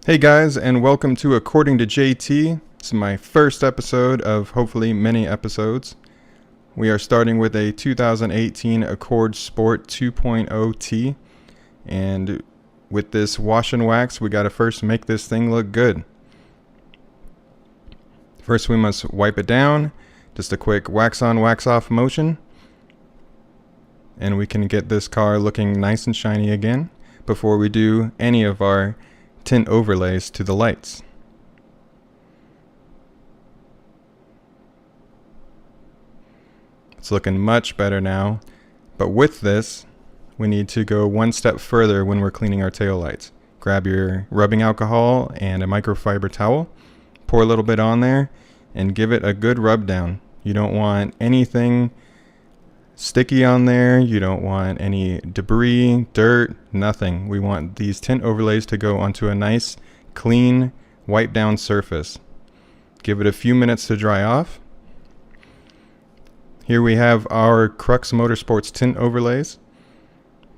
Hey guys, and welcome to According to JT. This is my first episode of hopefully many episodes. We are starting with a 2018 Accord Sport 2.0T, and with this wash and wax, we gotta first make this thing look good. First, we must wipe it down, just a quick wax on, wax off motion, and we can get this car looking nice and shiny again before we do any of our tint overlays to the lights. It's looking much better now, but with this, we need to go one step further when we're cleaning our tail lights. Grab your rubbing alcohol and a microfiber towel, pour a little bit on there, and give it a good rub down. You don't want anything sticky on there, you don't want any debris, dirt, nothing. We want these tint overlays to go onto a nice, clean, wipe down surface. Give it a few minutes to dry off. Here we have our Crux Motorsports tint overlays.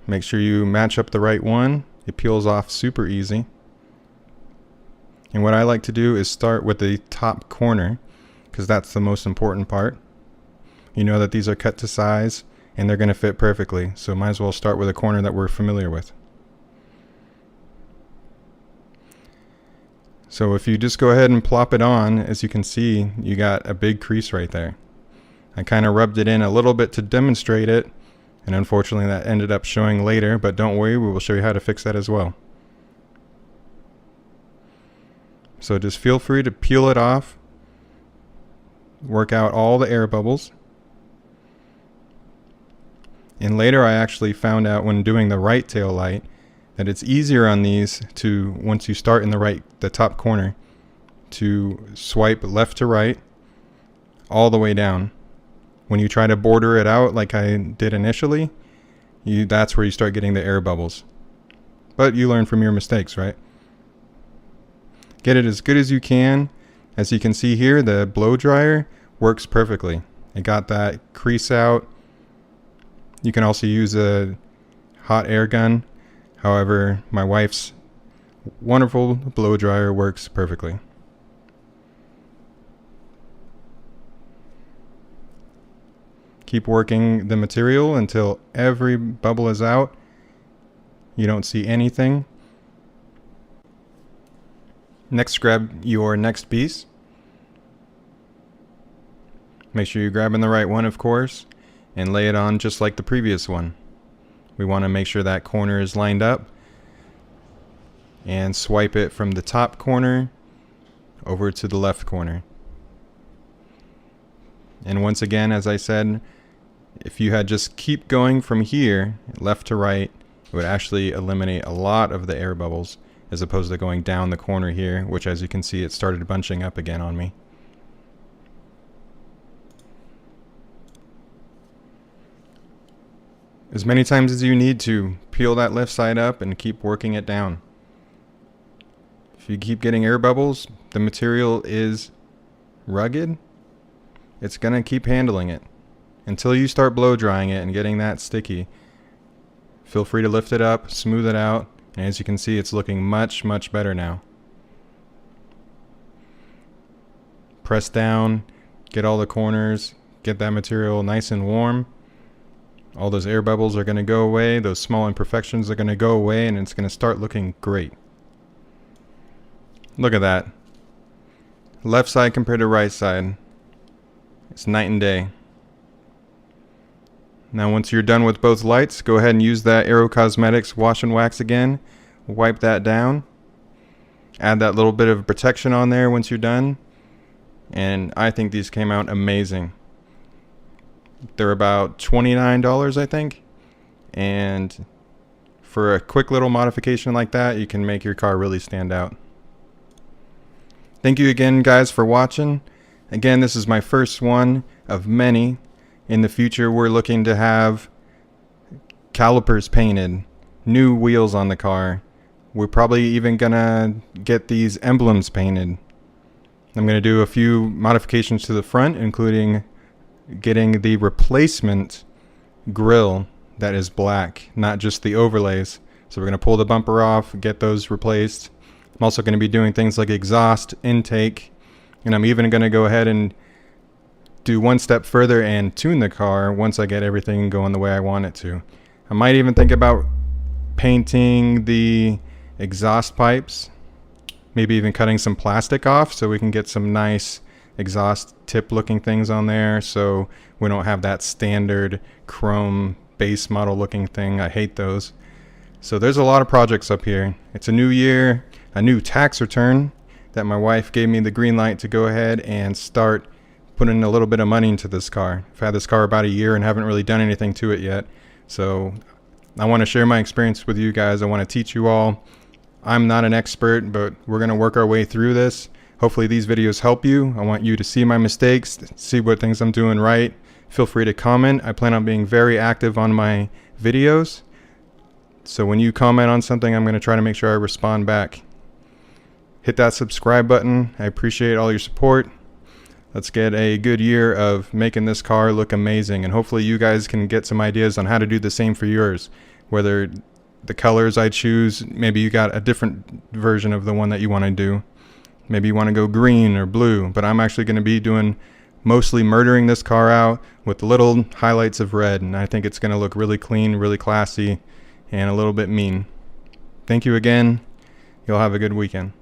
Make sure you match up the right one. It peels off super easy. And what I like to do is start with the top corner, because that's the most important part. You know that these are cut to size and they're going to fit perfectly, so might as well start with a corner that we're familiar with. So if you just go ahead and plop it on, as you can see, you got a big crease right there. I kind of rubbed it in a little bit to demonstrate it, and unfortunately that ended up showing later, but don't worry, we will show you how to fix that as well. So just feel free to peel it off, work out all the air bubbles. And later I actually found out when doing the right tail light that it's easier on these to, once you start in the top corner, to swipe left to right all the way down. When you try to border it out like I did initially, that's where you start getting the air bubbles. But you learn from your mistakes, right? Get it as good as you can. As you can see here, the blow dryer works perfectly. It got that crease out. You can also use a hot air gun. However, my wife's wonderful blow dryer works perfectly. Keep working the material until every bubble is out. You don't see anything. Next, grab your next piece. Make sure you're grabbing the right one, of course, and lay it on just like the previous one. We want to make sure that corner is lined up, and swipe it from the top corner over to the left corner. And once again, as I said, if you had just keep going from here left to right, it would actually eliminate a lot of the air bubbles, as opposed to going down the corner here, which, as you can see, it started bunching up again on me. As many times as you need to, peel that left side up and keep working it down. If you keep getting air bubbles, the material is rugged. It's going to keep handling it until you start blow drying it and getting that sticky. Feel free to lift it up, smooth it out, and as you can see, it's looking much, much better now. Press down, get all the corners, get that material nice and warm. All those air bubbles are going to go away, those small imperfections are going to go away, and it's going to start looking great. Look at that. Left side compared to right side. It's night and day. Now once you're done with both lights, go ahead and use that Aero Cosmetics wash and wax again. Wipe that down. Add that little bit of protection on there once you're done. And I think these came out amazing. They're about $29, I think. And for a quick little modification like that, you can make your car really stand out. Thank you again, guys, for watching. Again, this is my first one of many. In the future, we're looking to have calipers painted, new wheels on the car. We're probably even gonna get these emblems painted. I'm gonna do a few modifications to the front, including getting the replacement grille that is black, not just the overlays. So we're going to pull the bumper off, get those replaced, I'm also going to be doing things like exhaust, intake, and I'm even going to go ahead and do one step further and tune the car once I get everything going the way I want it to. I might even think about painting the exhaust pipes, maybe even cutting some plastic off so we can get some nice exhaust tip looking things on there, so we don't have that standard chrome base model looking thing. I hate those. So there's a lot of projects up here. It's a new year, a new tax return that my wife gave me the green light to go ahead and start putting a little bit of money into this car. I've had this car about a year and haven't really done anything to it yet. So I want to share my experience with you guys. I want to teach you all. I'm not an expert, but we're going to work our way through this. Hopefully these videos help you. I want you to see my mistakes, see what things I'm doing right. Feel free to comment. I plan on being very active on my videos. So when you comment on something, I'm going to try to make sure I respond back. Hit that subscribe button. I appreciate all your support. Let's get a good year of making this car look amazing, and hopefully you guys can get some ideas on how to do the same for yours. Whether the colors I choose, maybe you got a different version of the one that you want to do. Maybe you want to go green or blue, but I'm actually going to be doing mostly murdering this car out with little highlights of red, and I think it's going to look really clean, really classy, and a little bit mean. Thank you again. You'll have a good weekend.